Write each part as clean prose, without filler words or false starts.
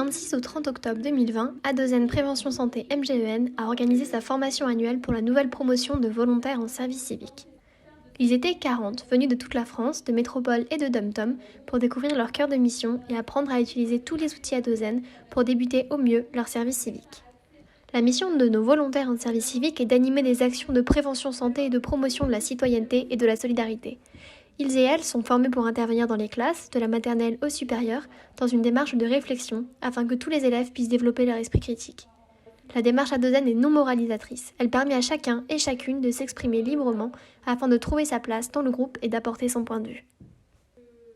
26 au 30 octobre 2020, Adozen Prévention Santé MGEN a organisé sa formation annuelle pour la nouvelle promotion de volontaires en service civique. Ils étaient 40, venus de toute la France, de métropole et de dom-tom, pour découvrir leur cœur de mission et apprendre à utiliser tous les outils Adozen pour débuter au mieux leur service civique. La mission de nos volontaires en service civique est d'animer des actions de prévention santé et de promotion de la citoyenneté et de la solidarité. Ils et elles sont formés pour intervenir dans les classes, de la maternelle au supérieur, dans une démarche de réflexion, afin que tous les élèves puissent développer leur esprit critique. La démarche Adozen est non moralisatrice. Elle permet à chacun et chacune de s'exprimer librement afin de trouver sa place dans le groupe et d'apporter son point de vue.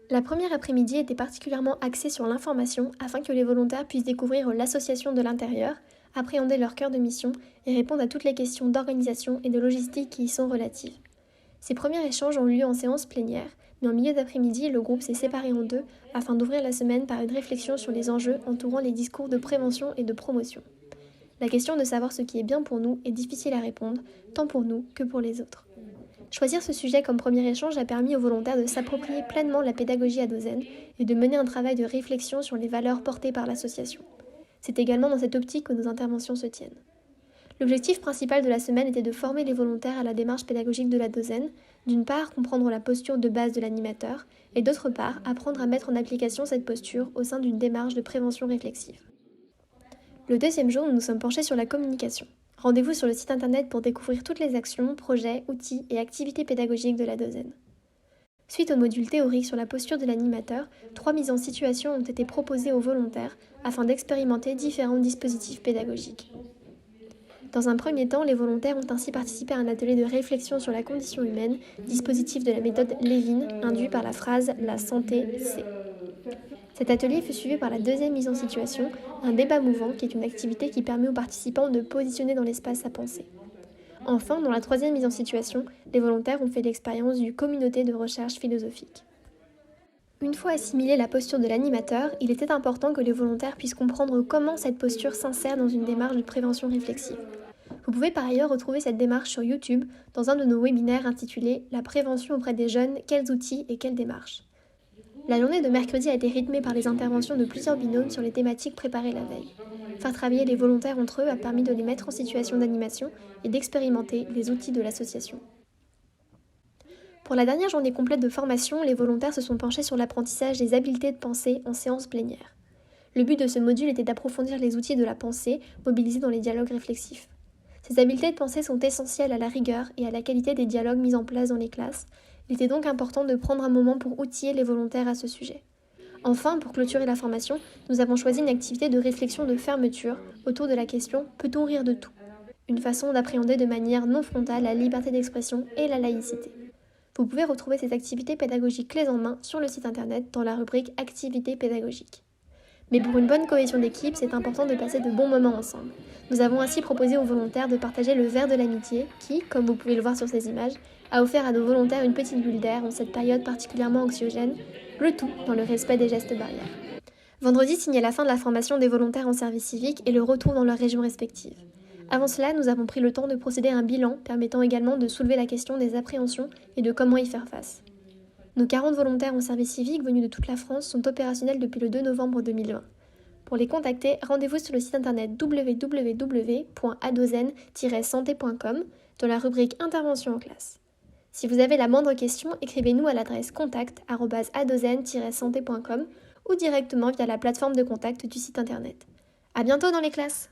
La première après-midi était particulièrement axée sur l'information afin que les volontaires puissent découvrir l'association de l'intérieur, appréhender leur cœur de mission et répondre à toutes les questions d'organisation et de logistique qui y sont relatives. Ces premiers échanges ont lieu en séance plénière, mais en milieu d'après-midi, le groupe s'est séparé en deux afin d'ouvrir la semaine par une réflexion sur les enjeux entourant les discours de prévention et de promotion. La question de savoir ce qui est bien pour nous est difficile à répondre, tant pour nous que pour les autres. Choisir ce sujet comme premier échange a permis aux volontaires de s'approprier pleinement la pédagogie Adozen et de mener un travail de réflexion sur les valeurs portées par l'association. C'est également dans cette optique que nos interventions se tiennent. L'objectif principal de la semaine était de former les volontaires à la démarche pédagogique de l'Adozen, d'une part comprendre la posture de base de l'animateur, et d'autre part apprendre à mettre en application cette posture au sein d'une démarche de prévention réflexive. Le deuxième jour, nous nous sommes penchés sur la communication. Rendez-vous sur le site internet pour découvrir toutes les actions, projets, outils et activités pédagogiques de l'Adozen. Suite au module théorique sur la posture de l'animateur, 3 mises en situation ont été proposées aux volontaires afin d'expérimenter différents dispositifs pédagogiques. Dans un premier temps, les volontaires ont ainsi participé à un atelier de réflexion sur la condition humaine, dispositif de la méthode Levin, induit par la phrase « La santé, c'est ». Cet atelier fut suivi par la deuxième mise en situation, un débat mouvant qui est une activité qui permet aux participants de positionner dans l'espace sa pensée. Enfin, dans la troisième mise en situation, les volontaires ont fait l'expérience du communauté de recherche philosophique. Une fois assimilée la posture de l'animateur, il était important que les volontaires puissent comprendre comment cette posture s'insère dans une démarche de prévention réflexive. Vous pouvez par ailleurs retrouver cette démarche sur YouTube dans un de nos webinaires intitulé « La prévention auprès des jeunes, quels outils et quelles démarches ». La journée de mercredi a été rythmée par les interventions de plusieurs binômes sur les thématiques préparées la veille. Faire travailler les volontaires entre eux a permis de les mettre en situation d'animation et d'expérimenter les outils de l'association. Pour la dernière journée complète de formation, les volontaires se sont penchés sur l'apprentissage des habiletés de pensée en séance plénière. Le but de ce module était d'approfondir les outils de la pensée mobilisés dans les dialogues réflexifs. Ces habiletés de pensée sont essentielles à la rigueur et à la qualité des dialogues mis en place dans les classes. Il était donc important de prendre un moment pour outiller les volontaires à ce sujet. Enfin, pour clôturer la formation, nous avons choisi une activité de réflexion de fermeture autour de la question « Peut-on rire de tout ?», une façon d'appréhender de manière non frontale la liberté d'expression et la laïcité. Vous pouvez retrouver ces activités pédagogiques clés en main sur le site internet dans la rubrique « Activités pédagogiques ». Mais pour une bonne cohésion d'équipe, c'est important de passer de bons moments ensemble. Nous avons ainsi proposé aux volontaires de partager le verre de l'amitié qui, comme vous pouvez le voir sur ces images, a offert à nos volontaires une petite bulle d'air en cette période particulièrement anxiogène, le tout dans le respect des gestes barrières. Vendredi signait la fin de la formation des volontaires en service civique et le retour dans leurs régions respectives. Avant cela, nous avons pris le temps de procéder à un bilan permettant également de soulever la question des appréhensions et de comment y faire face. Nos 40 volontaires en service civique venus de toute la France sont opérationnels depuis le 2 novembre 2020. Pour les contacter, rendez-vous sur le site internet www.adozen-santé.com dans la rubrique Intervention en classe. Si vous avez la moindre question, écrivez-nous à l'adresse contact@adozen-santé.com ou directement via la plateforme de contact du site internet. À bientôt dans les classes!